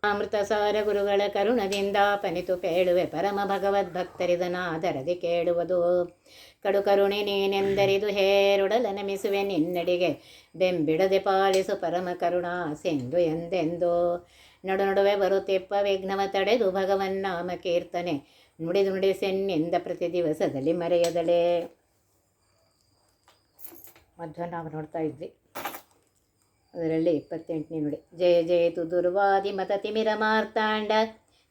ಅಮೃತಸಾರ ಗುರುಗಳ ಕರುಣದಿಂದ ಪನಿತು ಪೇಳುವೆ ಪರಮ ಭಗವದ್ಭಕ್ತರಿದನಾದರದಿ ಕೇಳುವುದು. ಕಡು ಕರುಣೆ ನೀನೆಂದರಿದು ಹೇರೊಡಲ ನಮಿಸುವೆ ನಿನ್ನಡಿಗೆ ಬೆಂಬಿಡದೆ ಪಾಲಿಸು ಪರಮ ಕರುಣಾ ಸಿಂಧು ಎಂದೆಂದು. ನಡು ನಡುವೆ ಬರುತ್ತಿಪ್ಪ ವಿಘ್ನವ ತಡೆದು ಭಗವನ್ನಾಮ ಕೀರ್ತನೆ ನುಡಿದು ನುಡಿಸೆನ್ನಿಂದ ಪ್ರತಿ ದಿವಸದಲ್ಲಿ ಮರೆಯದಲೇ. ಮಧ್ವ ನಾವು ನೋಡ್ತಾ ಇದ್ವಿ, ಅದರಲ್ಲಿ 28ನೇ ನುಡಿ. ಜಯ ಜಯತು ದುರ್ವಾದಿ ಮತ ತಿಮಿರ ಮಾರ್ತಾಂಡ,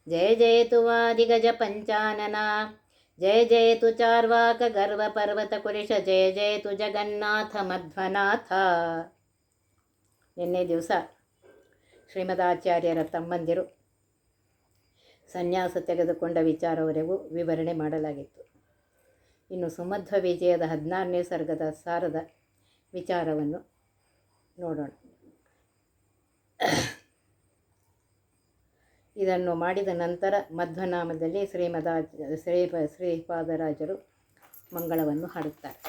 ಜಯ ಜಯತು ವಾದಿ ಗಜ ಪಂಚಾನನ, ಜಯ ಜಯತು ಚಾರ್ವಾಕ ಗರ್ವ ಪರ್ವತ ಕುಲಿಶ, ಜಯ ಜಯತು ಜಗನ್ನಾಥ ಮಧ್ವನಾಥ. ನಿನ್ನೆ ದಿವಸ ಶ್ರೀಮದಾಚಾರ್ಯರ ತಮ್ಮಂದಿರು ಸನ್ಯಾಸ ತೆಗೆದುಕೊಂಡ ವಿಚಾರವರೆಗೂ ವಿವರಣೆ ಮಾಡಲಾಗಿತ್ತು. ಇನ್ನು ಸುಮಧ್ವ ವಿಜಯದ 16ನೇ ಸರ್ಗದ ಸಾರದ ವಿಚಾರವನ್ನು ನೋಡೋಣ. ಇದನ್ನು ಮಾಡಿದ ನಂತರ ಮಧ್ವನಾಮದಲ್ಲಿ ಶ್ರೀಪಾದರಾಜರು ಮಂಗಳವನ್ನು ಹಾಡುತ್ತಾರೆ.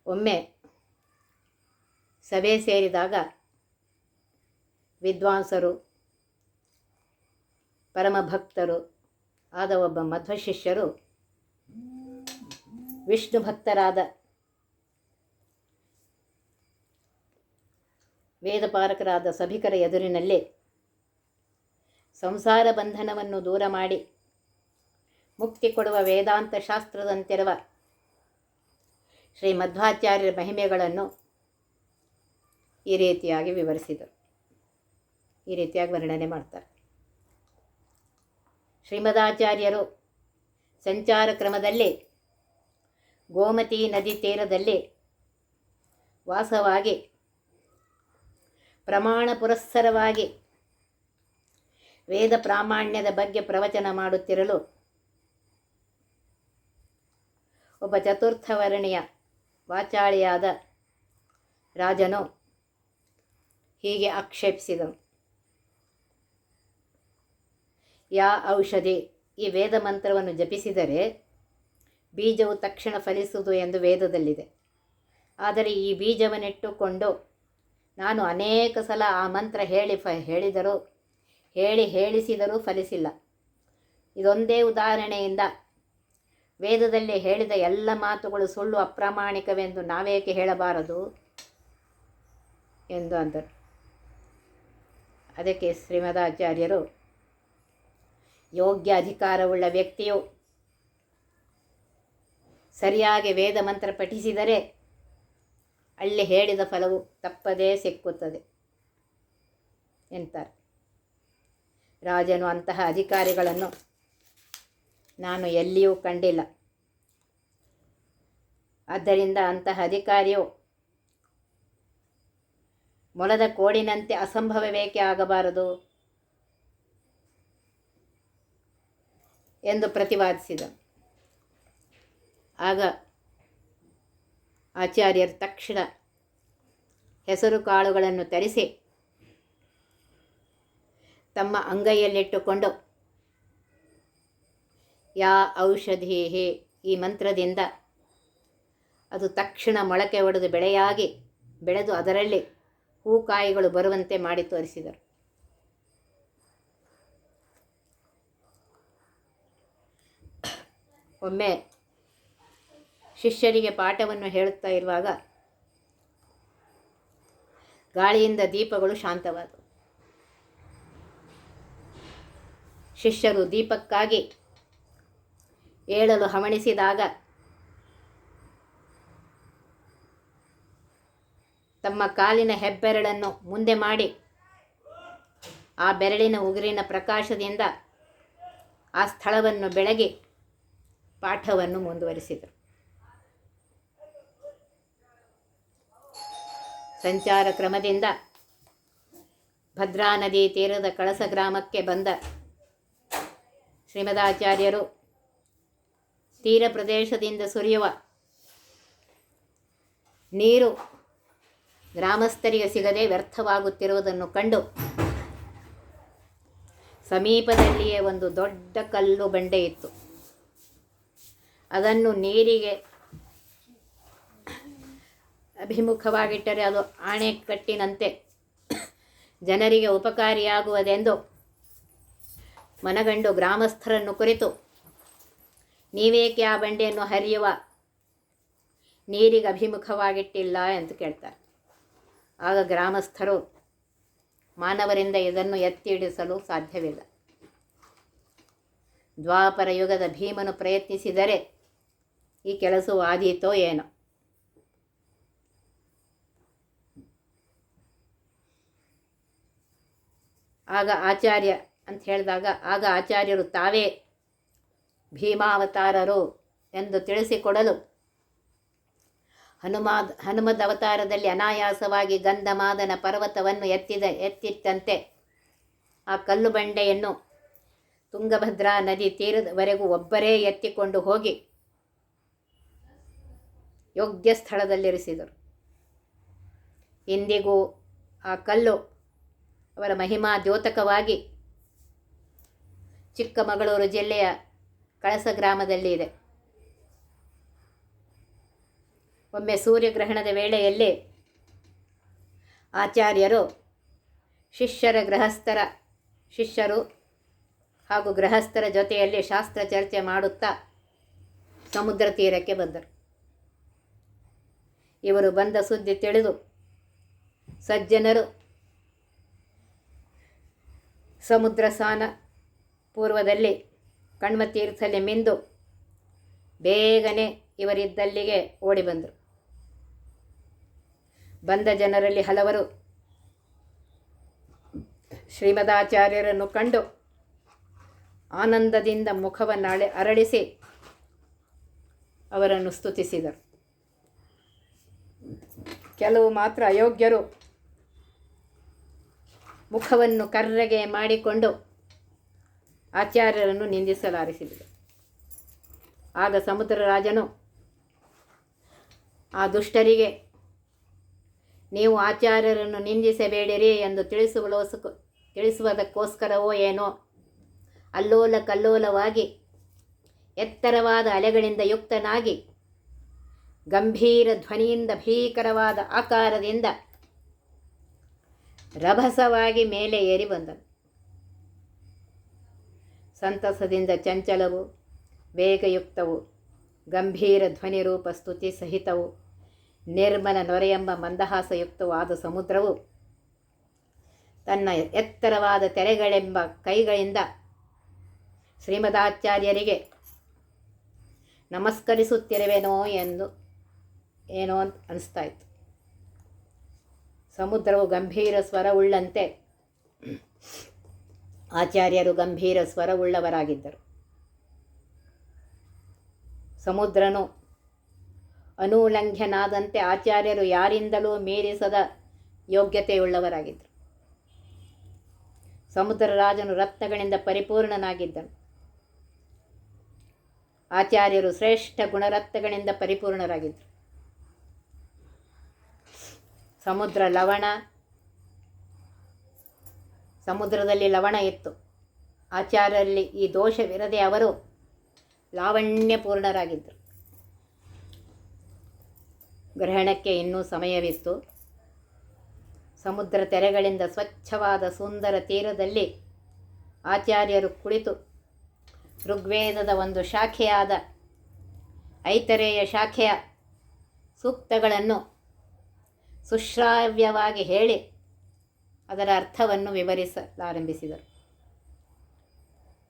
ಒಮ್ಮೆ ಸಭೆ ಸೇರಿದಾಗ ವಿದ್ವಾಂಸರು ಪರಮಭಕ್ತರು ಆದ ಒಬ್ಬ ಮಧ್ವ ಶಿಷ್ಯರು ವಿಷ್ಣು ಭಕ್ತರಾದ ವೇದಪಾರಕರಾದ ಸಭಿಕರ ಎದುರಿನಲ್ಲಿ ಸಂಸಾರ ಬಂಧನವನ್ನು ದೂರ ಮಾಡಿ ಮುಕ್ತಿ ಕೊಡುವ ವೇದಾಂತ ಶಾಸ್ತ್ರದಂತಿರುವ ಶ್ರೀ ಮಧ್ವಾಚಾರ್ಯರ ಮಹಿಮೆಗಳನ್ನು ಈ ರೀತಿಯಾಗಿ ವಿವರಿಸಿದರು. ಈ ರೀತಿಯಾಗಿ ವರ್ಣನೆ ಮಾಡ್ತಾರೆ. ಶ್ರೀಮದಾಚಾರ್ಯರು ಸಂಚಾರ ಕ್ರಮದಲ್ಲಿ ಗೋಮತಿ ನದಿ ತೀರದಲ್ಲಿ ವಾಸವಾಗಿ ಪ್ರಮಾಣ ಪುರಸ್ಸರವಾಗಿ ವೇದ ಪ್ರಾಮಾಣ್ಯದ ಬಗ್ಗೆ ಪ್ರವಚನ ಮಾಡುತ್ತಿರಲು ಒಬ್ಬ ಚತುರ್ಥವರ್ಣೀಯ ವಾಚಾಳಿಯಾದ ರಾಜನು ಹೀಗೆ ಆಕ್ಷೇಪಿಸಿದನು. ಯಾ ಔಷಧಿ, ಈ ವೇದ ಮಂತ್ರವನ್ನು ಜಪಿಸಿದರೆ ಬೀಜವು ತಕ್ಷಣ ಫಲಿಸುವುದು ಎಂದು ವೇದದಲ್ಲಿದೆ. ಆದರೆ ಈ ಬೀಜವನ್ನಿಟ್ಟುಕೊಂಡು ನಾನು ಅನೇಕ ಸಲ ಆ ಮಂತ್ರ ಹೇಳಿಸಿದರೂ ಫಲಿಸಿಲ್ಲ. ಇದೊಂದೇ ಉದಾಹರಣೆಯಿಂದ ವೇದದಲ್ಲಿ ಹೇಳಿದ ಎಲ್ಲ ಮಾತುಗಳು ಸುಳ್ಳು ಅಪ್ರಾಮಾಣಿಕವೆಂದು ನಾವೇಕೆ ಹೇಳಬಾರದು ಎಂದು ಅಂದರು. ಅದಕ್ಕೆ ಶ್ರೀಮದಾಚಾರ್ಯರು, ಯೋಗ್ಯ ಅಧಿಕಾರವುಳ್ಳ ವ್ಯಕ್ತಿಯು ಸರಿಯಾಗಿ ವೇದ ಮಂತ್ರ ಪಠಿಸಿದರೆ ಅಲ್ಲಿ ಹೇಳಿದ ಫಲವು ತಪ್ಪದೇ ಸಿಕ್ಕುತ್ತದೆ ಎಂತಾರೆ. ರಾಜನು ಅಂತಹ ಅಧಿಕಾರಿಗಳನ್ನು ನಾನು ಎಲ್ಲಿಯೂ ಕಂಡಿಲ್ಲ. ಆದ್ದರಿಂದ ಅಂತಹ ಅಧಿಕಾರಿಯು ಮೊಲದ ಕೋಡಿನಂತೆ ಅಸಂಭವವೇಕೆ ಆಗಬಾರದು ಎಂದು ಪ್ರತಿವಾದಿಸಿದನು. ಆಗ ಆಚಾರ್ಯರು ತಕ್ಷಣ ಹೆಸರು ಕಾಳುಗಳನ್ನು ತರಿಸಿ ತಮ್ಮ ಅಂಗೈಯಲ್ಲಿಟ್ಟುಕೊಂಡು, ಯಾ ಔಷಧಿ, ಈ ಮಂತ್ರದಿಂದ ಅದು ತಕ್ಷಣ ಮೊಳಕೆ ಒಡೆದು ಬೆಳೆದು ಅದರಲ್ಲಿ ಹೂಕಾಯಿಗಳು ಬರುವಂತೆ ಮಾಡಿ ತೋರಿಸಿದರು. ಒಮ್ಮೆ ಶಿಷ್ಯರಿಗೆ ಪಾಠವನ್ನು ಹೇಳುತ್ತಾ ಇರುವಾಗ ಗಾಳಿಯಿಂದ ದೀಪಗಳು ಶಾಂತವಾದವು. ಶಿಷ್ಯರು ದೀಪಕ್ಕಾಗಿ ಏಳಲು ಹವಣಿಸಿದಾಗ ತಮ್ಮ ಕಾಲಿನ ಹೆಬ್ಬೆರಳನ್ನು ಮುಂದೆ ಮಾಡಿ ಆ ಬೆರಳಿನ ಉಗುರಿನ ಪ್ರಕಾಶದಿಂದ ಆ ಸ್ಥಳವನ್ನು ಬೆಳಗಿ ಪಾಠವನ್ನು ಮುಂದುವರಿಸಿದರು. ಸಂಚಾರ ಕ್ರಮದಿಂದ ಭದ್ರಾ ನದಿ ತೀರದ ಕಳಸ ಗ್ರಾಮಕ್ಕೆ ಬಂದ ಶ್ರೀಮದಾಚಾರ್ಯರು ತೀರ ಪ್ರದೇಶದಿಂದ ಸುರಿಯುವ ನೀರು ಗ್ರಾಮಸ್ಥರಿಗೆ ಸಿಗದೆ ವ್ಯರ್ಥವಾಗುತ್ತಿರುವುದನ್ನು ಕಂಡು ಸಮೀಪದಲ್ಲಿಯೇ ಒಂದು ದೊಡ್ಡ ಕಲ್ಲು ಬಂಡೆ ಇತ್ತು. ಅದನ್ನು ನೀರಿಗೆ ಅಭಿಮುಖವಾಗಿಟ್ಟರೆ ಅದು ಆಣೆಕಟ್ಟಿನಂತೆ ಜನರಿಗೆ ಉಪಕಾರಿಯಾಗುವುದೆಂದು ಮನಗಂಡು ಗ್ರಾಮಸ್ಥರನ್ನು ಕುರಿತು, ನೀವೇಕೆ ಆ ಬಂಡೆಯನ್ನು ಹರಿಯುವ ನೀರಿಗೆ ಅಭಿಮುಖವಾಗಿಟ್ಟಿಲ್ಲ ಎಂದು ಕೇಳ್ತಾರೆ. ಆಗ ಗ್ರಾಮಸ್ಥರು, ಮಾನವರಿಂದ ಇದನ್ನು ಎತ್ತಿ ಇಳಿಸಲು ಸಾಧ್ಯವಿಲ್ಲ. ದ್ವಾಪರ ಯುಗದ ಭೀಮನು ಪ್ರಯತ್ನಿಸಿದರೆ ಈ ಕೆಲಸವು ಆದೀತೋ ಏನೋ. ಆಗ ಆಚಾರ್ಯರು ತಾವೇ ಭೀಮಾವತಾರರು ಎಂದು ತಿಳಿಸಿಕೊಡಲು, ಹನುಮದ್ ಅವತಾರದಲ್ಲಿ ಅನಾಯಾಸವಾಗಿ ಗಂಧಮಾದನ ಪರ್ವತವನ್ನು ಎತ್ತಿಟ್ಟಂತೆ ಆ ಕಲ್ಲು ಬಂಡೆಯನ್ನು ತುಂಗಭದ್ರಾ ನದಿ ತೀರದವರೆಗೂ ಒಬ್ಬರೇ ಎತ್ತಿಕೊಂಡು ಹೋಗಿ ಯೋಗ್ಯ ಸ್ಥಳದಲ್ಲಿರಿಸಿದರು. ಇಂದಿಗೂ ಆ ಕಲ್ಲು ಅವರ ಮಹಿಮಾ ದ್ಯೋತಕವಾಗಿ ಚಿಕ್ಕಮಗಳೂರು ಜಿಲ್ಲೆಯ ಕಳಸ ಗ್ರಾಮದಲ್ಲಿ ಇದೆ. ಒಮ್ಮೆ ಸೂರ್ಯಗ್ರಹಣದ ವೇಳೆಯಲ್ಲಿ ಆಚಾರ್ಯರು ಶಿಷ್ಯರು ಹಾಗೂ ಗೃಹಸ್ಥರ ಜೊತೆಯಲ್ಲಿ ಶಾಸ್ತ್ರ ಚರ್ಚೆ ಮಾಡುತ್ತಾ ಸಮುದ್ರ ತೀರಕ್ಕೆ ಬಂದರು. ಇವರು ಬಂದ ಸುದ್ದಿ ತಿಳಿದು ಸಜ್ಜನರು ಸಮುದ್ರ ಸ್ನಾನ ಪೂರ್ವದಲ್ಲಿ ಕಣ್ವತೀರ್ಥದಲ್ಲಿ ಮಿಂದು ಬೇಗನೆ ಇವರಿದ್ದಲ್ಲಿಗೆ ಓಡಿ ಬಂದರು. ಬಂದ ಜನರಲ್ಲಿ ಹಲವರು ಶ್ರೀಮದಾಚಾರ್ಯರನ್ನು ಕಂಡು ಆನಂದದಿಂದ ಮುಖವನ್ನು ಅರಳಿಸಿ ಅವರನ್ನು ಸ್ತುತಿಸಿದರು. ಕೆಲವು ಮಾತ್ರ ಅಯೋಗ್ಯರು ಮುಖವನ್ನು ಕರ್ರಗೆ ಮಾಡಿಕೊಂಡು ಆಚಾರ್ಯರನ್ನು ನಿಂದಿಸಲಾರಂಭಿಸಿದರು. ಆಗ ಸಮುದ್ರರಾಜನು ಆ ದುಷ್ಟರಿಗೆ, ನೀವು ಆಚಾರ್ಯರನ್ನು ನಿಂದಿಸಬೇಡಿರಿ ಎಂದು ತಿಳಿಸುವುದಕ್ಕೋಸ್ಕರವೋ ಏನೋ ಅಲ್ಲೋಲ ಕಲ್ಲೋಲವಾಗಿ ಎತ್ತರವಾದ ಅಲೆಗಳಿಂದ ಯುಕ್ತನಾಗಿ ಗಂಭೀರ ಧ್ವನಿಯಿಂದ ಭೀಕರವಾದ ಆಕಾರದಿಂದ ರಭಸವಾಗಿ ಮೇಲೆ ಏರಿ ಬಂದನು. ಸಂತಸದಿಂದ ಚಂಚಲವು, ವೇಗಯುಕ್ತವು, ಗಂಭೀರ ಧ್ವನಿರೂಪ ಸ್ತುತಿ ಸಹಿತವು, ನಿರ್ಮಲ ನೊರೆಯೆಂಬ ಮಂದಹಾಸಯುಕ್ತವಾದ ಸಮುದ್ರವು ತನ್ನ ಎತ್ತರವಾದ ತೆರೆಗಳೆಂಬ ಕೈಗಳಿಂದ ಶ್ರೀಮದಾಚಾರ್ಯರಿಗೆ ನಮಸ್ಕರಿಸುತ್ತಿರುವೆನೋ ಏನೋ ಅಂತ ಅನಿಸ್ತಾ ಇತ್ತು. ಸಮುದ್ರವು ಗಂಭೀರ ಸ್ವರವುಳ್ಳಂತೆ ಆಚಾರ್ಯರು ಗಂಭೀರ ಸ್ವರವುಳ್ಳವರಾಗಿದ್ದರು. ಸಮುದ್ರನು ಅನುಲಂಘ್ಯನಾದಂತೆ ಆಚಾರ್ಯರು ಯಾರಿಂದಲೂ ಮೀರಿಸದ ಯೋಗ್ಯತೆಯುಳ್ಳವರಾಗಿದ್ದರು. ಸಮುದ್ರರಾಜನು ರತ್ನಗಳಿಂದ ಪರಿಪೂರ್ಣನಾಗಿದ್ದನು. ಆಚಾರ್ಯರು ಶ್ರೇಷ್ಠ ಗುಣರತ್ನಗಳಿಂದ ಪರಿಪೂರ್ಣರಾಗಿದ್ದರು. ಸಮುದ್ರದಲ್ಲಿ ಲವಣ ಇತ್ತು. ಆಚಾರ್ಯರಲ್ಲಿ ಈ ದೋಷವಿರದೆ ಅವರು ಲಾವಣ್ಯಪೂರ್ಣರಾಗಿದ್ದರು. ಗ್ರಹಣಕ್ಕೆ ಇನ್ನೂ ಸಮಯವಿತ್ತು. ಸಮುದ್ರ ತೆರೆಗಳಿಂದ ಸ್ವಚ್ಛವಾದ ಸುಂದರ ತೀರದಲ್ಲಿ ಆಚಾರ್ಯರು ಕುಳಿತು ಋಗ್ವೇದದ ಒಂದು ಶಾಖೆಯಾದ ಐತರೇಯ ಶಾಖೆಯ ಸೂಕ್ತಗಳನ್ನು ಸುಶ್ರಾವ್ಯವಾಗಿ ಹೇಳಿ ಅದರ ಅರ್ಥವನ್ನು ವಿವರಿಸಲಾರಂಭಿಸಿದರು.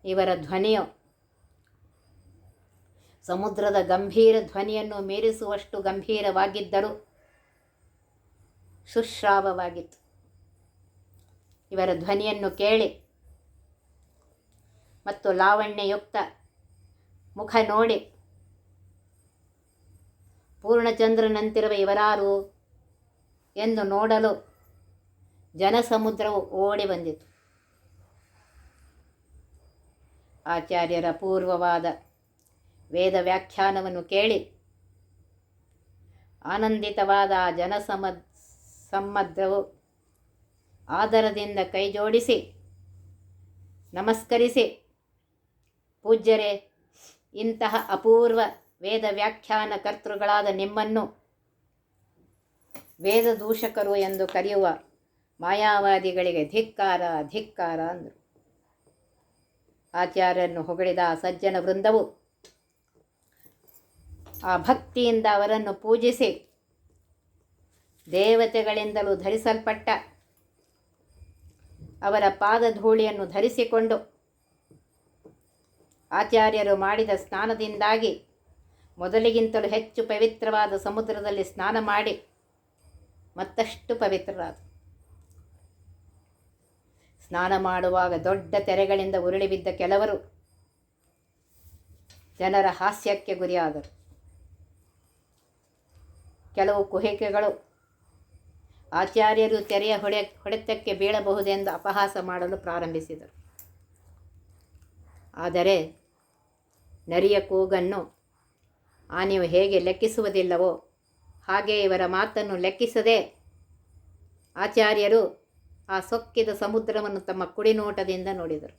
ಇವರ ಧ್ವನಿಯು ಸಮುದ್ರದ ಗಂಭೀರ ಧ್ವನಿಯನ್ನು ಮೀರಿಸುವಷ್ಟು ಗಂಭೀರವಾಗಿದ್ದರೂ ಸುಶ್ರಾವವಾಗಿತ್ತು. ಇವರ ಧ್ವನಿಯನ್ನು ಕೇಳಿ ಮತ್ತು ಲಾವಣ್ಯಯುಕ್ತ ಮುಖ ನೋಡಿ ಪೂರ್ಣಚಂದ್ರನಂತಿರುವ ಇವರಾರು ಎಂದು ನೋಡಲು ಜನಸಮುದ್ರವು ಓಡಿ ಬಂದಿತು. ಆಚಾರ್ಯರ ಅಪೂರ್ವವಾದ ವೇದ ವ್ಯಾಖ್ಯಾನವನ್ನು ಕೇಳಿ ಆನಂದಿತವಾದ ಆ ಜನಸಮುದ್ರವು ಆದರದಿಂದ ಕೈಜೋಡಿಸಿ ನಮಸ್ಕರಿಸಿ, ಪೂಜ್ಯರೇ, ಇಂತಹ ಅಪೂರ್ವ ವೇದ ವ್ಯಾಖ್ಯಾನ ಕರ್ತೃಗಳಾದ ನಿಮ್ಮನ್ನು ವೇದದೂಷಕರು ಎಂದು ಕರೆಯುವ ಮಾಯಾವಾದಿಗಳಿಗೆ ಧಿಕ್ಕಾರ ಧಿಕ್ಕಾರ ಅಂದರು. ಆಚಾರ್ಯರನ್ನು ಹೊಗಳಿದ ಆ ಸಜ್ಜನ ವೃಂದವು ಆ ಭಕ್ತಿಯಿಂದ ಅವರನ್ನು ಪೂಜಿಸಿ ದೇವತೆಗಳಿಂದಲೂ ಧರಿಸಲ್ಪಟ್ಟ ಅವರ ಪಾದಧೂಳಿಯನ್ನು ಧರಿಸಿಕೊಂಡು ಆಚಾರ್ಯರು ಮಾಡಿದ ಸ್ನಾನದಿಂದಾಗಿ ಮೊದಲಿಗಿಂತಲೂ ಹೆಚ್ಚು ಪವಿತ್ರವಾದ ಸಮುದ್ರದಲ್ಲಿ ಸ್ನಾನ ಮಾಡಿ ಮತ್ತಷ್ಟು ಪವಿತ್ರರಾದರು. ಸ್ನಾನ ಮಾಡುವಾಗ ದೊಡ್ಡ ತೆರೆಗಳಿಂದ ಉರುಳಿ ಬಿದ್ದ ಕೆಲವರು ಜನರ ಹಾಸ್ಯಕ್ಕೆ ಗುರಿಯಾದರು. ಕೆಲವು ಕುಹಿಕೆಗಳು ಆಚಾರ್ಯರು ತೆರೆಯ ಹೊಡೆತಕ್ಕೆ ಬೀಳಬಹುದೆಂದು ಅಪಹಾಸ ಮಾಡಲು ಪ್ರಾರಂಭಿಸಿದರು. ಆದರೆ ನರಿಯ ಕೂಗನ್ನು ಆನೆಯು ಹೇಗೆ ಲೆಕ್ಕಿಸುವುದಿಲ್ಲವೋ ಹಾಗೆ ಇವರ ಮಾತನ್ನು ಲೆಕ್ಕಿಸದೆ ಆಚಾರ್ಯರು ಆ ಸೊಕ್ಕಿದ ಸಮುದ್ರವನ್ನು ತಮ್ಮ ಕುಡಿನೋಟದಿಂದ ನೋಡಿದರು.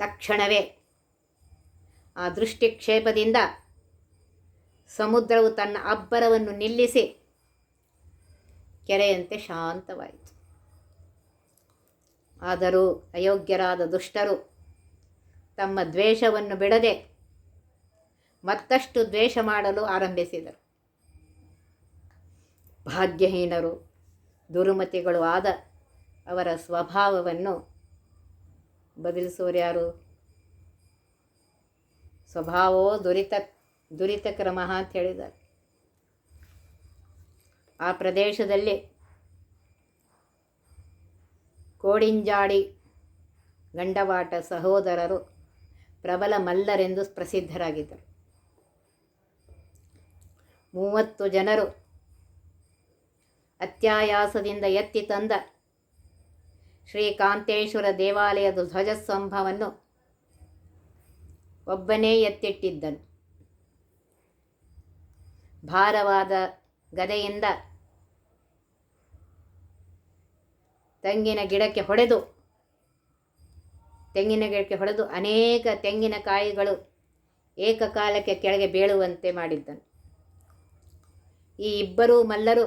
ತಕ್ಷಣವೇ ಆ ದೃಷ್ಟಿಕ್ಷೇಪದಿಂದ ಸಮುದ್ರವು ತನ್ನ ಅಬ್ಬರವನ್ನು ನಿಲ್ಲಿಸಿ ಕೆರೆಯಂತೆ ಶಾಂತವಾಯಿತು. ಆದರೂ ಅಯೋಗ್ಯರಾದ ದುಷ್ಟರು ತಮ್ಮ ದ್ವೇಷವನ್ನು ಬಿಡದೆ ಮತ್ತಷ್ಟು ದ್ವೇಷ ಮಾಡಲು ಆರಂಭಿಸಿದರು. ಭಾಗ್ಯಹೀನರು ದುರ್ಮತಿಗಳು ಆದ ಅವರ ಸ್ವಭಾವವನ್ನು ಬದಲಿಸುವರು ಯಾರು? ಸ್ವಭಾವೋ ದುರಿತ ಕ್ರಮ ಅಂತ ಹೇಳಿದ್ದಾರೆ. ಆ ಪ್ರದೇಶದಲ್ಲಿ ಕೋಡಿಂಜಾಡಿ ಗಂಡವಾಟ ಸಹೋದರರು ಪ್ರಬಲ ಮಲ್ಲರೆಂದು ಪ್ರಸಿದ್ಧರಾಗಿದ್ದರು. 30 ಜನರು ಅತ್ಯಾಯಾಸದಿಂದ ಎತ್ತಿ ತಂದ ಶ್ರೀಕಾಂತೇಶ್ವರ ದೇವಾಲಯದ ಧ್ವಜಸ್ತಂಭವನ್ನು ಒಬ್ಬನೇ ಎತ್ತಿಟ್ಟಿದ್ದನು. ಭಾರವಾದ ಗದೆಯಿಂದ ತೆಂಗಿನ ಗಿಡಕ್ಕೆ ಹೊಡೆದು ಅನೇಕ ತೆಂಗಿನಕಾಯಿಗಳು ಏಕಕಾಲಕ್ಕೆ ಕೆಳಗೆ ಬೀಳುವಂತೆ ಮಾಡಿದ್ದನು. ಈ ಇಬ್ಬರೂ ಮಲ್ಲರು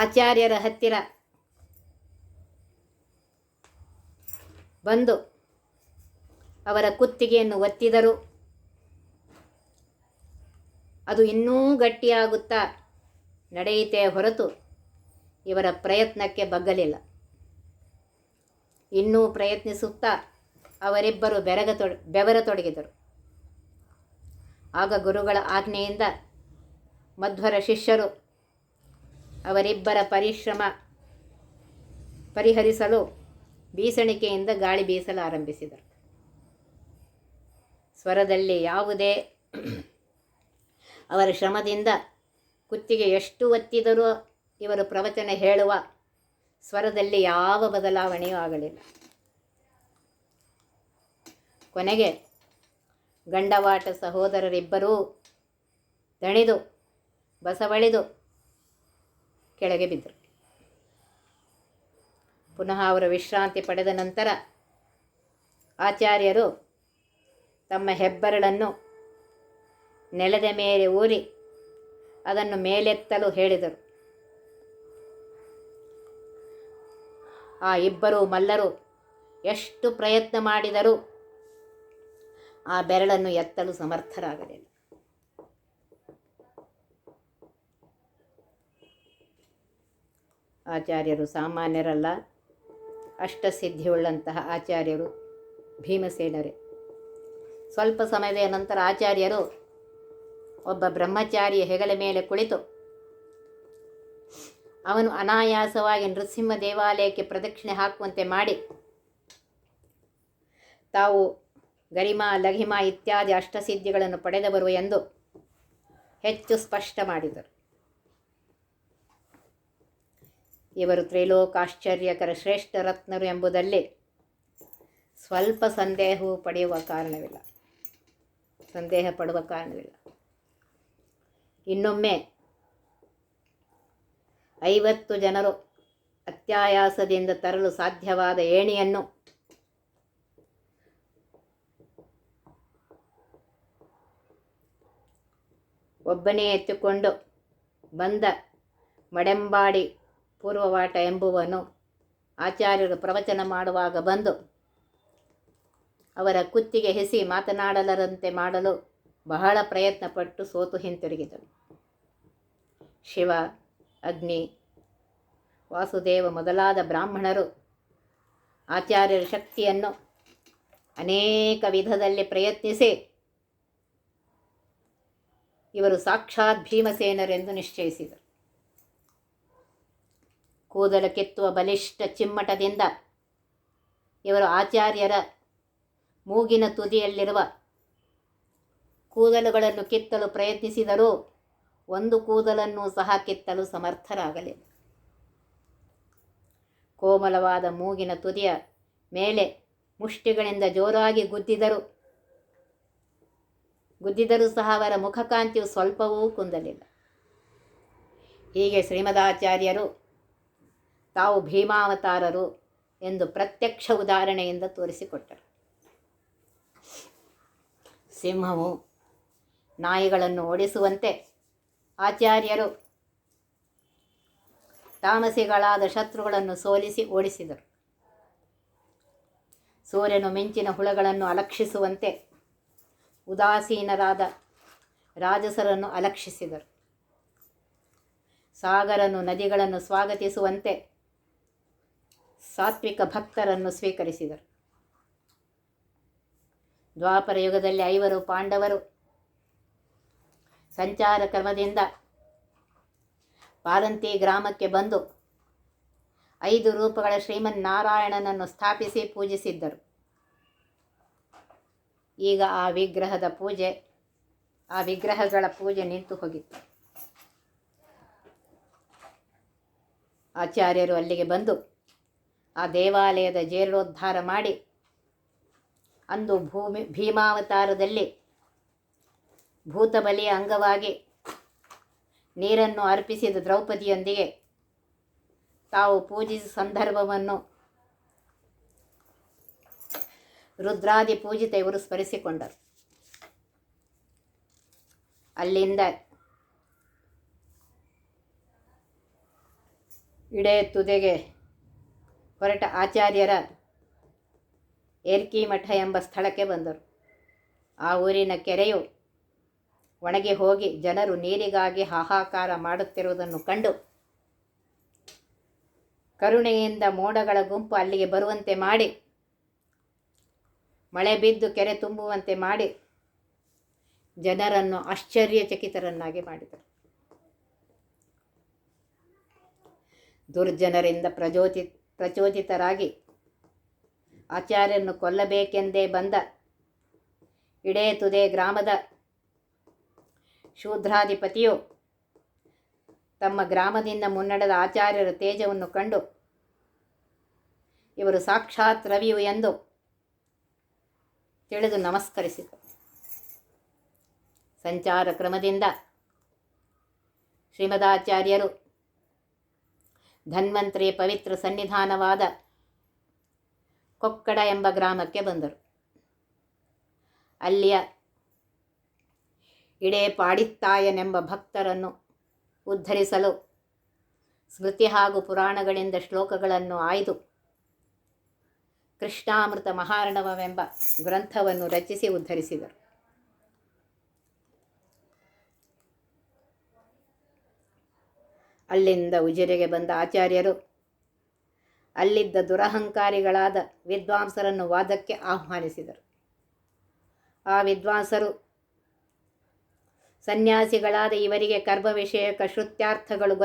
ಆಚಾರ್ಯರ ಹತ್ತಿರ ಬಂದು ಅವರ ಕುತ್ತಿಗೆಯನ್ನು ಒತ್ತಿದರು. ಅದು ಇನ್ನೂ ಗಟ್ಟಿಯಾಗುತ್ತಾ ನಡೆಯಿತೇ ಹೊರತು ಇವರ ಪ್ರಯತ್ನಕ್ಕೆ ಬಗ್ಗಲಿಲ್ಲ. ಇನ್ನೂ ಪ್ರಯತ್ನಿಸುತ್ತಾ ಅವರಿಬ್ಬರು ಬೆವರತೊಡಗಿದರು. ಆಗ ಗುರುಗಳ ಆಜ್ಞೆಯಿಂದ ಮಧ್ವರ ಶಿಷ್ಯರು ಅವರಿಬ್ಬರ ಪರಿಶ್ರಮ ಪರಿಹರಿಸಲು ಬೀಸಣಿಕೆಯಿಂದ ಗಾಳಿ ಬೀಸಲು ಆರಂಭಿಸಿದರು. ಸ್ವರದಲ್ಲಿ ಯಾವುದೇ ಅವರ ಶ್ರಮದಿಂದ ಕುತ್ತಿಗೆ ಎಷ್ಟು ಒತ್ತಿದರೂ ಇವರು ಪ್ರವಚನ ಹೇಳುವ ಸ್ವರದಲ್ಲಿ ಯಾವ ಬದಲಾವಣೆಯೂ ಆಗಲಿಲ್ಲ. ಕೊನೆಗೆ ಗಂಡವಾಟ ಸಹೋದರರಿಬ್ಬರೂ ದಣಿದು ಬಸವಳಿದು ಕೆಳಗೆ ಬಿದ್ದರು. ಪುನಃ ಅವರು ವಿಶ್ರಾಂತಿ ಪಡೆದ ನಂತರ ಆಚಾರ್ಯರು ತಮ್ಮ ಹೆಬ್ಬೆರಳನ್ನು ನೆಲದ ಮೇಲೆ ಊರಿ ಅದನ್ನು ಮೇಲೆತ್ತಲು ಹೇಳಿದರು. ಆ ಇಬ್ಬರು ಮಲ್ಲರು ಎಷ್ಟು ಪ್ರಯತ್ನ ಮಾಡಿದರೂ ಆ ಬೆರಳನ್ನು ಎತ್ತಲು ಸಮರ್ಥರಾಗಲಿಲ್ಲ. ಆಚಾರ್ಯರು ಸಾಮಾನ್ಯರಲ್ಲ, ಅಷ್ಟಸಿದ್ಧಿಯುಳ್ಳಂತಹ ಆಚಾರ್ಯರು ಭೀಮಸೇನರೇ. ಸ್ವಲ್ಪ ಸಮಯದ ನಂತರ ಆಚಾರ್ಯರು ಒಬ್ಬ ಬ್ರಹ್ಮಚಾರಿಯ ಹೆಗಲ ಮೇಲೆ ಕುಳಿತು ಅವನು ಅನಾಯಾಸವಾಗಿ ನೃಸಿಂಹ ದೇವಾಲಯಕ್ಕೆ ಪ್ರದಕ್ಷಿಣೆ ಹಾಕುವಂತೆ ಮಾಡಿ ತಾವು ಗರಿಮಾ ಲಘಿಮಾ ಇತ್ಯಾದಿ ಅಷ್ಟಸಿದ್ಧಿಗಳನ್ನು ಪಡೆದವರು ಎಂದು ಹೆಚ್ಚು ಸ್ಪಷ್ಟ ಮಾಡಿದರು. ಇವರು ತ್ರೈಲೋಕಾಶ್ಚರ್ಯಕರ ಶ್ರೇಷ್ಠ ರತ್ನರು ಎಂಬುದರಲ್ಲಿ ಸ್ವಲ್ಪ ಸಂದೇಹ ಪಡುವ ಕಾರಣವಿಲ್ಲ. ಇನ್ನೊಮ್ಮೆ 50 ಜನರು ಅತ್ಯಾಯಾಸದಿಂದ ತರಲು ಸಾಧ್ಯವಾದ ಏಣಿಯನ್ನು ಒಬ್ಬನೇ ಎತ್ತಿಕೊಂಡು ಬಂದ ಮಡೆಂಬಾಡಿ ಪೂರ್ವವಾಟ ಎಂಬುವನು ಆಚಾರ್ಯರು ಪ್ರವಚನ ಮಾಡುವಾಗ ಬಂದು ಅವರ ಕುತ್ತಿಗೆ ಹೆಸಿ ಮಾತನಾಡಲರಂತೆ ಮಾಡಲು ಬಹಳ ಪ್ರಯತ್ನಪಟ್ಟು ಸೋತು ಹಿಂತಿರುಗಿದನು. ಶಿವ, ಅಗ್ನಿ, ವಾಸುದೇವ ಮೊದಲಾದ ಬ್ರಾಹ್ಮಣರು ಆಚಾರ್ಯರ ಶಕ್ತಿಯನ್ನು ಅನೇಕ ವಿಧದಲ್ಲಿ ಪ್ರಯತ್ನಿಸಿ ಇವರು ಸಾಕ್ಷಾತ್ ಭೀಮಸೇನರೆಂದು ನಿಶ್ಚಯಿಸಿದರು. ಕೂದಲು ಕಿತ್ತುವ ಬಲಿಷ್ಠ ಚಿಮ್ಮಟದಿಂದ ಇವರು ಆಚಾರ್ಯರ ಮೂಗಿನ ತುದಿಯಲ್ಲಿರುವ ಕೂದಲುಗಳನ್ನು ಕಿತ್ತಲು ಪ್ರಯತ್ನಿಸಿದರೂ ಒಂದು ಕೂದಲನ್ನು ಸಹ ಕಿತ್ತಲು ಸಮರ್ಥರಾಗಲಿಲ್ಲ. ಕೋಮಲವಾದ ಮೂಗಿನ ತುದಿಯ ಮೇಲೆ ಮುಷ್ಟಿಗಳಿಂದ ಜೋರಾಗಿ ಗುದ್ದಿದರೂ ಸಹ ಅವರ ಮುಖಕಾಂತಿಯು ಸ್ವಲ್ಪವೂ ಕುಂದಲಿಲ್ಲ. ಹೀಗೆ ಶ್ರೀಮದಾಚಾರ್ಯರು ತಾವು ಭೀಮಾವತಾರರು ಎಂದು ಪ್ರತ್ಯಕ್ಷ ಉದಾಹರಣೆಯಿಂದ ತೋರಿಸಿಕೊಟ್ಟರು. ಸಿಂಹವು ನಾಯಿಗಳನ್ನು ಓಡಿಸುವಂತೆ ಆಚಾರ್ಯರು ತಾಮಸಿಗಳಾದ ಶತ್ರುಗಳನ್ನು ಸೋಲಿಸಿ ಓಡಿಸಿದರು. ಸೂರ್ಯನು ಮಿಂಚಿನ ಹುಳಗಳನ್ನು ಅಲಕ್ಷಿಸುವಂತೆ ಉದಾಸೀನರಾದ ರಾಜಸರನ್ನು ಅಲಕ್ಷಿಸಿದರು. ಸಾಗರನು ನದಿಗಳನ್ನು ಸ್ವಾಗತಿಸುವಂತೆ ಸಾತ್ವಿಕ ಭಕ್ತರನ್ನು ಸ್ವೀಕರಿಸಿದರು. ದ್ವಾಪರ ಯುಗದಲ್ಲಿ 5 ಪಾಂಡವರು ಸಂಚಾರ ಕ್ರಮದಿಂದ ಪಾರಂತಿ ಗ್ರಾಮಕ್ಕೆ ಬಂದು 5 ರೂಪಗಳ ಶ್ರೀಮನ್ನಾರಾಯಣನನ್ನು ಸ್ಥಾಪಿಸಿ ಪೂಜಿಸಿದ್ದರು. ಈಗ ಆ ವಿಗ್ರಹಗಳ ಪೂಜೆ ನಿಂತು ಹೋಗಿತ್ತು. ಆಚಾರ್ಯರು ಅಲ್ಲಿಗೆ ಬಂದು ಆ ದೇವಾಲಯದ ಜೀರ್ಣೋದ್ಧಾರ ಮಾಡಿ ಅಂದು ಭೀಮಾವತಾರದಲ್ಲಿ ಭೂತಬಲಿಯ ಅಂಗವಾಗಿ ನೀರನ್ನು ಅರ್ಪಿಸಿದ ದ್ರೌಪದಿಯೊಂದಿಗೆ ತಾವು ಪೂಜಿಸಿದ ಸಂದರ್ಭವನ್ನು ರುದ್ರಾದಿ ಪೂಜಿತ ಇವರು ಸ್ಮರಿಸಿಕೊಂಡರು. ಅಲ್ಲಿಂದ ಇಡೇ ತುದೆಗೆ ಹೊರಟ ಆಚಾರ್ಯರ ಏರ್ಕಿಮಠ ಎಂಬ ಸ್ಥಳಕ್ಕೆ ಬಂದರು. ಆ ಊರಿನ ಕೆರೆಯು ಒಣಗಿ ಹೋಗಿ ಜನರು ನೀರಿಗಾಗಿ ಹಾಹಾಕಾರ ಮಾಡುತ್ತಿರುವುದನ್ನು ಕಂಡು ಕರುಣೆಯಿಂದ ಮೋಡಗಳ ಗುಂಪು ಅಲ್ಲಿಗೆ ಬರುವಂತೆ ಮಾಡಿ ಮಳೆ ಬಿದ್ದು ಕೆರೆ ತುಂಬುವಂತೆ ಮಾಡಿ ಜನರನ್ನು ಆಶ್ಚರ್ಯಚಕಿತರನ್ನಾಗಿ ಮಾಡಿದರು. ದುರ್ಜನರಿಂದ ಪ್ರಚೋದಿತರಾಗಿ ಆಚಾರ್ಯರನ್ನು ಕೊಲ್ಲಬೇಕೆಂದೇ ಬಂದ ಇಡೇ ತುದೆ ಗ್ರಾಮದ ಶೂದ್ರಾಧಿಪತಿಯು ತಮ್ಮ ಗ್ರಾಮದಿಂದ ಮುನ್ನಡೆದ ಆಚಾರ್ಯರ ತೇಜವನ್ನು ಕಂಡು ಇವರು ಸಾಕ್ಷಾತ್ ರವಿಯು ಎಂದು ತಿಳಿದು ನಮಸ್ಕರಿಸಿತು. ಸಂಚಾರ ಕ್ರಮದಿಂದ ಶ್ರೀಮದಾಚಾರ್ಯರು ಧನ್ವಂತರಿಯ ಪವಿತ್ರ ಸನ್ನಿಧಾನವಾದ ಕೊಕ್ಕಡ ಎಂಬ ಗ್ರಾಮಕ್ಕೆ ಬಂದರು. ಅಲ್ಲಿಯ ಇಡೇ ಪಾಡಿತ್ತಾಯನೆಂಬ ಭಕ್ತರನ್ನು ಉದ್ಧರಿಸಲು ಸ್ಮೃತಿ ಹಾಗೂ ಪುರಾಣಗಳಿಂದ ಶ್ಲೋಕಗಳನ್ನು ಆಯ್ದು ಕೃಷ್ಣಾಮೃತ ಮಹಾರ್ಣವವೆಂಬ ಗ್ರಂಥವನ್ನು ರಚಿಸಿ ಉದ್ಧರಿಸಿದರು. ಅಲ್ಲಿಂದ ಉಜಿರೆಗೆ ಬಂದ ಆಚಾರ್ಯರು ಅಲ್ಲಿದ್ದ ದುರಹಂಕಾರಿಗಳಾದ ವಿದ್ವಾಂಸರನ್ನು ವಾದಕ್ಕೆ ಆಹ್ವಾನಿಸಿದರು. ಆ ವಿದ್ವಾಂಸರು ಸನ್ಯಾಸಿಗಳಾದ ಇವರಿಗೆ ಕರ್ಮ ವಿಷಯಕ ಶ್ರುತ್ಯಾರ್ಥಗಳು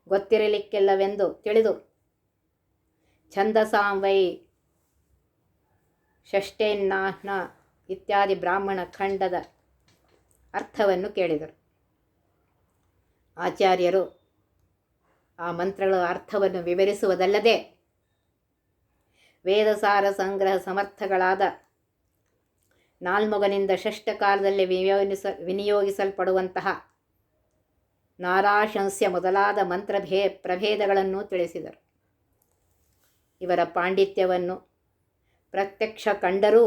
ಗೊತ್ತಿರಲಿಕ್ಕಿಲ್ಲವೆಂದು ತಿಳಿದು ಛಂದಸಾಂ ವೈ ಷಷ್ಟೇನ್ನಾಹ್ನ ಇತ್ಯಾದಿ ಬ್ರಾಹ್ಮಣ ಖಂಡದ ಅರ್ಥವನ್ನು ಕೇಳಿದರು. ಆಚಾರ್ಯರು ಆ ಮಂತ್ರಗಳ ಅರ್ಥವನ್ನು ವಿವರಿಸುವುದಲ್ಲದೆ ವೇದಸಾರ ಸಂಗ್ರಹ ಸಮರ್ಥಗಳಾದ ನಾಲ್ಮೊಗನಿಂದ ಷಷ್ಠಕಾಲದಲ್ಲಿ ವಿನಿಯೋಗಿಸಲ್ಪಡುವಂತಹ ನಾರಾಶಂಸ್ಯ ಮೊದಲಾದ ಪ್ರಭೇದಗಳನ್ನು ತಿಳಿಸಿದರು. ಇವರ ಪಾಂಡಿತ್ಯವನ್ನು ಪ್ರತ್ಯಕ್ಷ ಕಂಡರೂ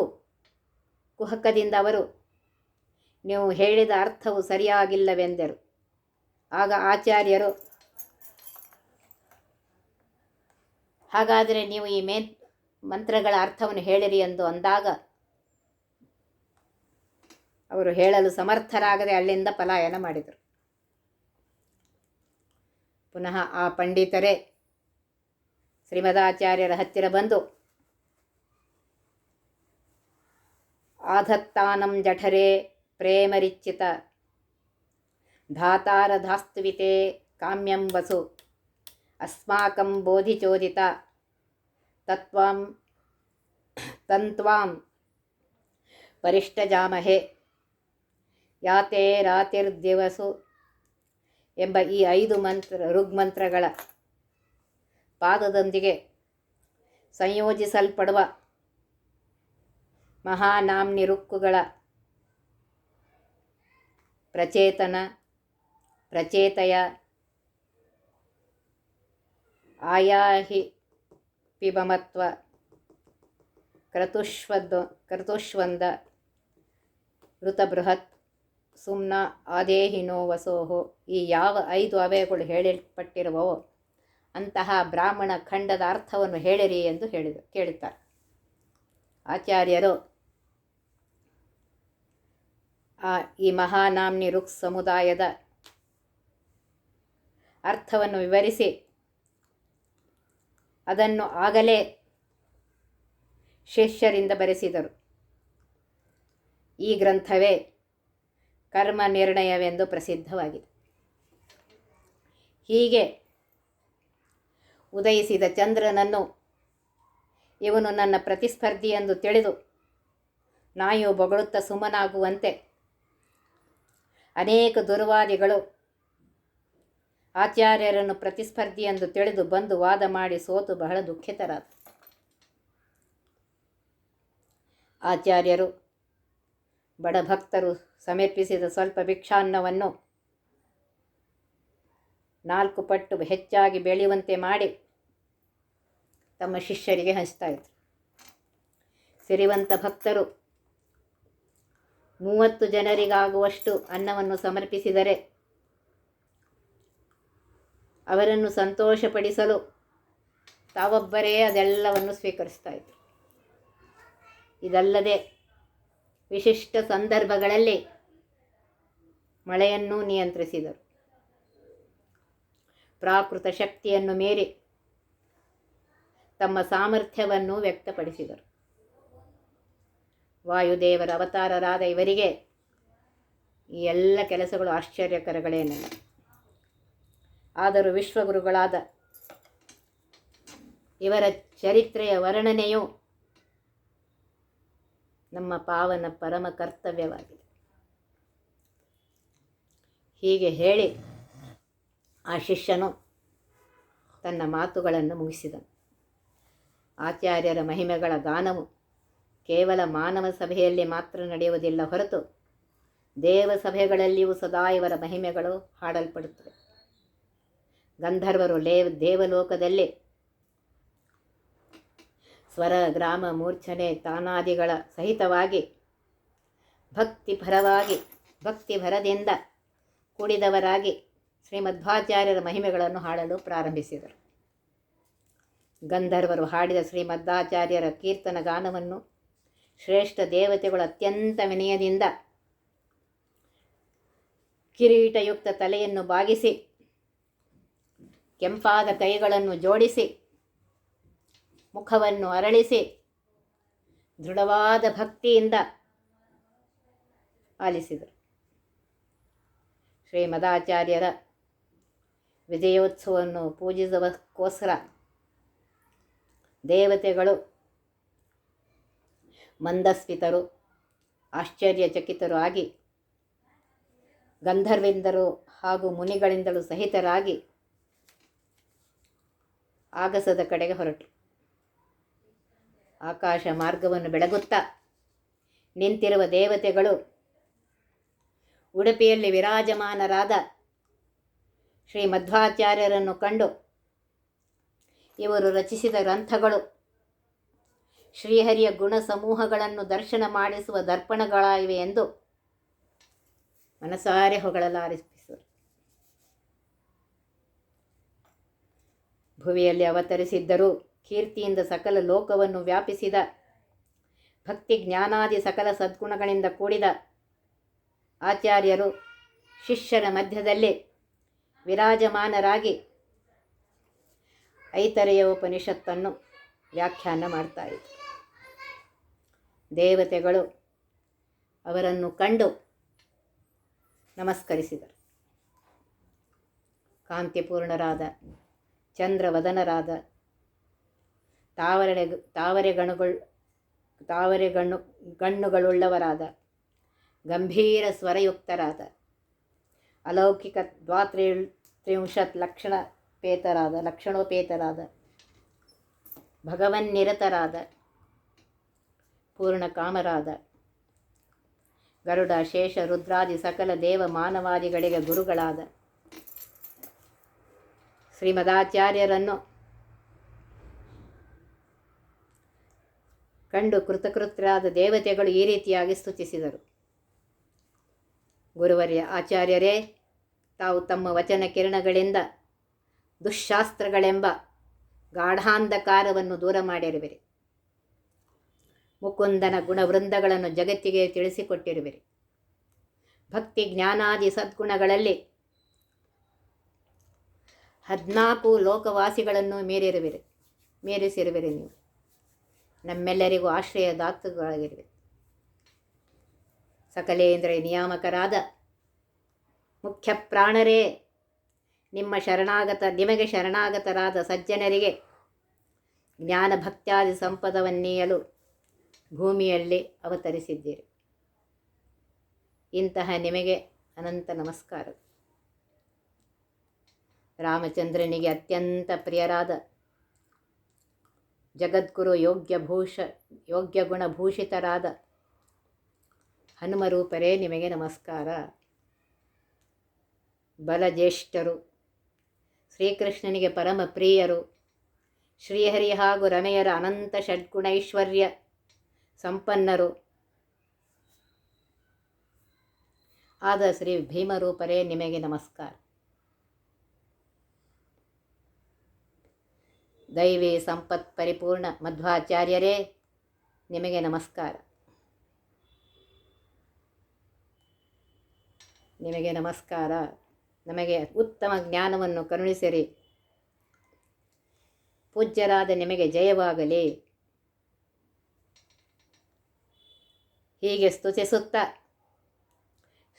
ಕುಹಕದಿಂದ ಅವರು ನೀವು ಹೇಳಿದ ಅರ್ಥವು ಸರಿಯಾಗಿಲ್ಲವೆಂದರು. ಆಗ ಆಚಾರ್ಯರು, ಹಾಗಾದರೆ ನೀವು ಈ ಮಂತ್ರಗಳ ಅರ್ಥವನ್ನು ಹೇಳಿರಿ ಎಂದು ಅಂದಾಗ ಅವರು ಹೇಳಲು ಸಮರ್ಥರಾಗದೆ ಅಲ್ಲಿಂದ ಪಲಾಯನ ಮಾಡಿದರು. ಪುನಃ ಆ ಪಂಡಿತರೇ ಶ್ರೀಮದಾಚಾರ್ಯರ ಹತ್ತಿರ ಬಂದು, ಆಧತ್ತಾನಂ ಜಠರೇ ಪ್ರೇಮರಿಚ್ಚಿತ ಧಾತಾರ ಧಾಸ್ತುವಿತೆ ಕಾಮ್ಯಂ ವಸು ಅಸ್ಮಾಕಂ ಬೋಧಿಚೋದಿತ ತತ್ವಾಂ ತಂತ್ವಾಂ ಪರಿಷ್ಟಜಾಮಹೆ ಯಾತೆ ರಾತಿರ್ದಿವಸು ಎಂಬ ಈ 5 ಋಗ್ಮಂತ್ರಗಳ ಪಾದದೊಂದಿಗೆ ಸಂಯೋಜಿಸಲ್ಪಡುವ ಮಹಾನಾಮ್ನಿ ಋಕ್ಕುಗಳ ಪ್ರಚೇತನ, ಪ್ರಚೇತಯ, ಆಯಾಹಿ ಪಿಬಮತ್ವ, ಕ್ರತುಷ್ವಂದ, ಋತಬೃಹತ್, ಸುಮ್ನ, ಆದೇಹಿನೋ ವಸೋಹೋ, ಈ ಯಾವ 5 ಅವಯಗಳು ಹೇಳಲ್ಪಟ್ಟಿರುವವೋ ಅಂತಹ ಬ್ರಾಹ್ಮಣ ಖಂಡದ ಅರ್ಥವನ್ನು ಹೇಳಿರಿ ಎಂದು ಕೇಳುತ್ತಾರೆ. ಆಚಾರ್ಯರು ಈ ಮಹಾನಾಮ್ನಿ ಋಕ್ ಸಮುದಾಯದ ಅರ್ಥವನ್ನು ವಿವರಿಸಿ ಅದನ್ನು ಆಗಲೇ ಶಿಷ್ಯರಿಂದ ಬರೆಸಿದರು. ಈ ಗ್ರಂಥವೇ ಕರ್ಮ ನಿರ್ಣಯವೆಂದು ಪ್ರಸಿದ್ಧವಾಗಿದೆ. ಹೀಗೆ ಉದಯಿಸಿದ ಚಂದ್ರನನ್ನು ಇವನು ನನ್ನ ಪ್ರತಿಸ್ಪರ್ಧಿ ಎಂದು ತಿಳಿದು ನಾಯು ಬೊಗಳುತ್ತಾ ಸುಮ್ಮನಾಗುವಂತೆ ಅನೇಕ ದುರ್ವಾದಿಗಳು ಆಚಾರ್ಯರನ್ನು ಪ್ರತಿಸ್ಪರ್ಧಿ ಎಂದು ತಿಳಿದು ಬಂದು ವಾದ ಮಾಡಿ ಸೋತು ಬಹಳ ದುಃಖಿತರಾದರು. ಆಚಾರ್ಯರು ಬಡ ಭಕ್ತರು ಸಮರ್ಪಿಸಿದ ಸ್ವಲ್ಪ ಭಿಕ್ಷಾನ್ನವನ್ನು 4 ಪಟ್ಟು ಹೆಚ್ಚಾಗಿ ಬೆಳೆಯುವಂತೆ ಮಾಡಿ ತಮ್ಮ ಶಿಷ್ಯರಿಗೆ ಹಂಚ್ತಾ ಇದ್ರು. ಸಿರಿವಂತ ಭಕ್ತರು 30 ಜನರಿಗಾಗುವಷ್ಟು ಅನ್ನವನ್ನು ಸಮರ್ಪಿಸಿದರೆ ಅವರನ್ನು ಸಂತೋಷಪಡಿಸಲು ತಾವೊಬ್ಬರೇ ಅದೆಲ್ಲವನ್ನು ಸ್ವೀಕರಿಸ್ತಾ ಇದ್ರು. ಇದಲ್ಲದೆ ವಿಶಿಷ್ಟ ಸಂದರ್ಭಗಳಲ್ಲಿ ಮಳೆಯನ್ನೂ ನಿಯಂತ್ರಿಸಿದರು. ಪ್ರಾಕೃತ ಶಕ್ತಿಯನ್ನು ಮೀರಿ ತಮ್ಮ ಸಾಮರ್ಥ್ಯವನ್ನು ವ್ಯಕ್ತಪಡಿಸಿದರು. ವಾಯುದೇವರ ಅವತಾರರಾದ ಇವರಿಗೆ ಈ ಎಲ್ಲ ಕೆಲಸಗಳು ಆಶ್ಚರ್ಯಕರಗಳೇನಲ್ಲ. ಆದರೂ ವಿಶ್ವಗುರುಗಳಾದ ಇವರ ಚರಿತ್ರೆಯ ವರ್ಣನೆಯು ನಮ್ಮ ಪಾವನ ಪರಮ ಕರ್ತವ್ಯವಾಗಿದೆ. ಹೀಗೆ ಹೇಳಿ ಆ ಶಿಷ್ಯನು ತನ್ನ ಮಾತುಗಳನ್ನು ಮುಗಿಸಿದನು. ಆಚಾರ್ಯರ ಮಹಿಮೆಗಳ ಗಾನವು ಕೇವಲ ಮಾನವ ಸಭೆಯಲ್ಲಿ ಮಾತ್ರ ನಡೆಯುವುದಿಲ್ಲ ಹೊರತು ದೇವಸಭೆಗಳಲ್ಲಿಯೂ ಸದಾ ಇವರ ಮಹಿಮೆಗಳು ಹಾಡಲ್ಪಡುತ್ತವೆ. ಗಂಧರ್ವರು ದೇವಲೋಕದಲ್ಲಿ ಸ್ವರ, ಗ್ರಾಮ, ಮೂರ್ಛನೆ, ತಾನಾದಿಗಳ ಸಹಿತವಾಗಿ ಭಕ್ತಿಭರದಿಂದ ಕೂಡಿದವರಾಗಿ ಶ್ರೀಮಧ್ವಾಚಾರ್ಯರ ಮಹಿಮೆಗಳನ್ನು ಹಾಡಲು ಪ್ರಾರಂಭಿಸಿದರು. ಗಂಧರ್ವರು ಹಾಡಿದ ಶ್ರೀಮಧ್ವಾಚಾರ್ಯರ ಕೀರ್ತನ ಗಾನವನ್ನು ಶ್ರೇಷ್ಠ ದೇವತೆಗಳು ಅತ್ಯಂತ ವಿನಯದಿಂದ ಕಿರೀಟಯುಕ್ತ ತಲೆಯನ್ನು ಬಾಗಿಸಿ ಕೆಂಪಾದ ಕೈಗಳನ್ನು ಜೋಡಿಸಿ ಮುಖವನ್ನು ಅರಳಿಸಿ ದೃಢವಾದ ಭಕ್ತಿಯಿಂದ ಆಲಿಸಿದರು. ಶ್ರೀಮದಾಚಾರ್ಯರ ವಿಜಯೋತ್ಸವವನ್ನು ಪೂಜಿಸುವಕ್ಕೋಸ್ಕರ ದೇವತೆಗಳು ಮಂದಸ್ಮಿತರು, ಆಶ್ಚರ್ಯಚಕಿತರು ಆಗಿ ಗಂಧರ್ವೇಂದ್ರರು ಹಾಗೂ ಮುನಿಗಳಿಂದಲೂ ಸಹಿತರಾಗಿ ಆಗಸದ ಕಡೆಗೆ ಹೊರಟರು. ಆಕಾಶ ಮಾರ್ಗವನ್ನು ಬೆಳಗುತ್ತಾ ನಿಂತಿರುವ ದೇವತೆಗಳು ಉಡುಪಿಯಲ್ಲಿ ವಿರಾಜಮಾನರಾದ ಶ್ರೀಮಧ್ವಾಚಾರ್ಯರನ್ನು ಕಂಡು ಇವರು ರಚಿಸಿದ ಗ್ರಂಥಗಳು ಶ್ರೀಹರಿಯ ಗುಣ ಸಮೂಹಗಳನ್ನು ದರ್ಶನ ಮಾಡಿಸುವ ದರ್ಪಣಗಳಾಗಿವೆ ಎಂದು ಮನಸಾರೆ ಹೊಗಳಲಾರಂಭಿಸಿದರು. ಭುವಿಯಲ್ಲಿ ಅವತರಿಸಿದ್ದರೂ ಕೀರ್ತಿಯಿಂದ ಸಕಲ ಲೋಕವನ್ನು ವ್ಯಾಪಿಸಿದ ಭಕ್ತಿ ಜ್ಞಾನಾದಿ ಸಕಲ ಸದ್ಗುಣಗಳಿಂದ ಕೂಡಿದ ಆಚಾರ್ಯರು ಶಿಷ್ಯರ ಮಧ್ಯದಲ್ಲಿ ವಿರಾಜಮಾನರಾಗಿ ಐತರೆಯ ಉಪನಿಷತ್ತನ್ನು ವ್ಯಾಖ್ಯಾನ ಮಾಡ್ತಾಯಿದ್ರು. ದೇವತೆಗಳು ಅವರನ್ನು ಕಂಡು ನಮಸ್ಕರಿಸಿದರು. ಕಾಂತಿಪೂರ್ಣರಾದ ಚಂದ್ರವದನರಾದ ಗಣ್ಣುಗಳುಳ್ಳವರಾದ ಗಂಭೀರ ಸ್ವರಯುಕ್ತರಾದ ಅಲೌಕಿಕ ದ್ವಾತ್ರಿಂಶತ್ ಲಕ್ಷಣೋಪೇತರಾದ ಭಗವನ್ನಿರತರಾದ ಪೂರ್ಣಕಾಮರಾದ ಗರುಡ ಶೇಷ ರುದ್ರಾದಿ ಸಕಲ ದೇವ ಮಾನವಾದಿಗಳಿಗೆ ಗುರುಗಳಾದ ಶ್ರೀಮದಾಚಾರ್ಯರನ್ನು ಕಂಡು ಕೃತಕೃತ್ಯರಾದ ದೇವತೆಗಳು ಈ ರೀತಿಯಾಗಿ ಸ್ತುತಿಸಿದರು. ಗುರುವರ್ಯ ಆಚಾರ್ಯರೇ, ತಾವು ತಮ್ಮ ವಚನ ಕಿರಣಗಳಿಂದ ದುಶ್ಶಾಸ್ತ್ರಗಳೆಂಬ ಗಾಢಾಂಧಕಾರವನ್ನು ದೂರ ಮಾಡಿರುವಿರಿ. ಮುಕುಂದನ ಗುಣವೃಂದಗಳನ್ನು ಜಗತ್ತಿಗೆ ತಿಳಿಸಿಕೊಟ್ಟಿರುವಿರಿ. ಭಕ್ತಿ ಜ್ಞಾನಾದಿ ಸದ್ಗುಣಗಳಲ್ಲಿ 14 ಲೋಕವಾಸಿಗಳನ್ನು ಮೀರಿಸಿರುವಿರಿ. ನೀವು ನಮ್ಮೆಲ್ಲರಿಗೂ ಆಶ್ರಯದಾತಗಳಾಗಿರುವಿರಿ. ಸಕಲೇಂದ್ರಿಯ ನಿಯಾಮಕರಾದ ಮುಖ್ಯ ಪ್ರಾಣರೇ, ನಿಮಗೆ ಶರಣಾಗತರಾದ ಸಜ್ಜನರಿಗೆ ಜ್ಞಾನ ಭಕ್ತ್ಯಾದಿ ಸಂಪದವನ್ನೀಯಲು ಭೂಮಿಯಲ್ಲಿ ಅವತರಿಸಿದ್ದೀರಿ. ಇಂತಹ ನಿಮಗೆ ಅನಂತ ನಮಸ್ಕಾರ. ರಾಮಚಂದ್ರನಿಗೆ ಅತ್ಯಂತ ಪ್ರಿಯರಾದ ಜಗದ್ಗುರು ಯೋಗ್ಯ ಗುಣಭೂಷಿತರಾದ ಹನುಮರೂಪರೇ, ನಿಮಗೆ ನಮಸ್ಕಾರ. ಬಲಜ್ಯೇಷ್ಠರು, ಶ್ರೀಕೃಷ್ಣನಿಗೆ ಪರಮ ಪ್ರಿಯರು, ಶ್ರೀಹರಿ ಹಾಗೂ ರಮೆಯರ ಅನಂತ ಷಡ್ಗುಣೈಶ್ವರ್ಯ ಸಂಪನ್ನರು ಆದ ಶ್ರೀ ಭೀಮರೂಪರೇ, ನಿಮಗೆ ನಮಸ್ಕಾರ. ದೈವಿ ಸಂಪತ್ ಪರಿಪೂರ್ಣ ಮಧ್ವಾಚಾರ್ಯರೇ, ನಿಮಗೆ ನಮಸ್ಕಾರ. ನಿಮಗೆ ನಮಸ್ಕಾರ. ನಮಗೆ ಉತ್ತಮ ಜ್ಞಾನವನ್ನು ಕರುಣಿಸಿರಿ. ಪೂಜ್ಯರಾದ ನಿಮಗೆ ಜಯವಾಗಲಿ. ಹೀಗೆ ಸ್ತುತಿಸುತ್ತಾ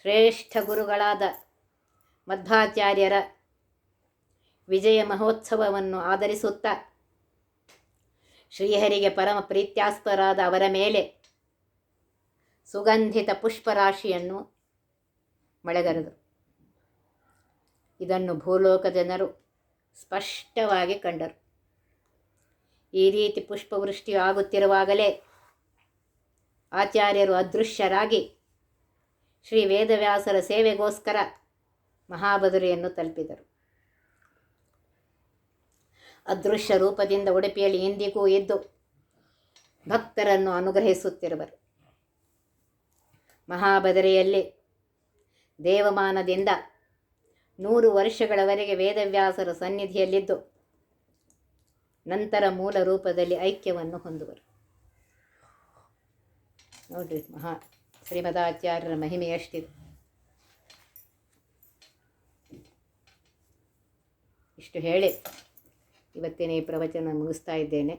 ಶ್ರೇಷ್ಠ ಗುರುಗಳಾದ ಮಧ್ವಾಚಾರ್ಯರ ವಿಜಯ ಮಹೋತ್ಸವವನ್ನು ಆಧರಿಸುತ್ತಾ ಶ್ರೀಹರಿಗೆ ಪರಮ ಪ್ರೀತ್ಯಾಸ್ಪದರಾದ ಅವರ ಮೇಲೆ ಸುಗಂಧಿತ ಪುಷ್ಪರಾಶಿಯನ್ನು ಮಳೆಗರೆದರು. ಇದನ್ನು ಭೂಲೋಕ ಜನರು ಸ್ಪಷ್ಟವಾಗಿ ಕಂಡರು. ಈ ರೀತಿ ಪುಷ್ಪವೃಷ್ಟಿಯು ಆಗುತ್ತಿರುವಾಗಲೇ ಆಚಾರ್ಯರು ಅದೃಶ್ಯರಾಗಿ ಶ್ರೀ ವೇದವ್ಯಾಸರ ಸೇವೆಗೋಸ್ಕರ ಮಹಾಬದರಿಯನ್ನು ತಲುಪಿದರು. ಅದೃಶ್ಯ ರೂಪದಿಂದ ಉಡುಪಿಯಲ್ಲಿ ಇಂದಿಗೂ ಇದ್ದು ಭಕ್ತರನ್ನು ಅನುಗ್ರಹಿಸುತ್ತಿರುವರು. ಮಹಾಬದರಿಯಲ್ಲಿ ದೇವಮಾನದಿಂದ 100 ವರ್ಷಗಳವರೆಗೆ ವೇದವ್ಯಾಸರ ಸನ್ನಿಧಿಯಲ್ಲಿದ್ದು ನಂತರ ಮೂಲ ರೂಪದಲ್ಲಿ ಐಕ್ಯವನ್ನು ಹೊಂದುವರು. ನೋಡ್ರಿ, ಶ್ರೀಮದಾಚಾರ್ಯರ ಮಹಿಮೆ ಎಷ್ಟಿದೆ. ಇಷ್ಟು ಹೇಳಿ ಇವತ್ತಿನ ಈ ಪ್ರವಚನ ಮುಗಿಸ್ತಾ ಇದ್ದೇನೆ.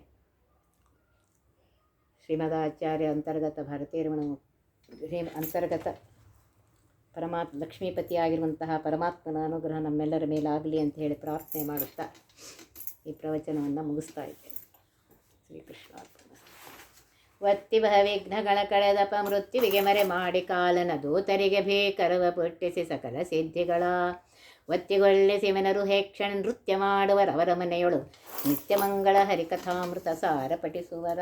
ಶ್ರೀಮದಾಚಾರ್ಯ ಅಂತರ್ಗತ ಭಾರತೀಯರಮಣ ಅಂತರ್ಗತ ಲಕ್ಷ್ಮೀಪತಿಯಾಗಿರುವಂತಹ ಪರಮಾತ್ಮನ ಅನುಗ್ರಹ ನಮ್ಮೆಲ್ಲರ ಮೇಲಾಗಲಿ ಅಂತ ಹೇಳಿ ಪ್ರಾರ್ಥನೆ ಮಾಡುತ್ತಾ ಈ ಪ್ರವಚನವನ್ನು ಮುಗಿಸ್ತಾ ಇದ್ದೇನೆ. ಶ್ರೀಕೃಷ್ಣ ಒತ್ತಿ ವಿಘ್ನಗಳ ಕಳೆದಪ ಮೃತ್ಯುವಿಗೆ ಮರೆ ಮಾಡಿ ಕಾಲನ ದೂತರಿಗೆ ಭೀಕರವ ಪುಟ್ಟಿಸಿ ಸಕಲ ಸಿದ್ಧಿಗಳ ಒತ್ತಿಗೊಳ್ಳಿಸಿ ಮೆನರು ಹೇಕ್ಷಣ ನೃತ್ಯ ಮಾಡುವರವರ ಮನೆಯೊಳು ನಿತ್ಯ ಮಂಗಳ ಹರಿಕಥಾಮೃತ ಸಾರ ಪಠಿಸುವರ.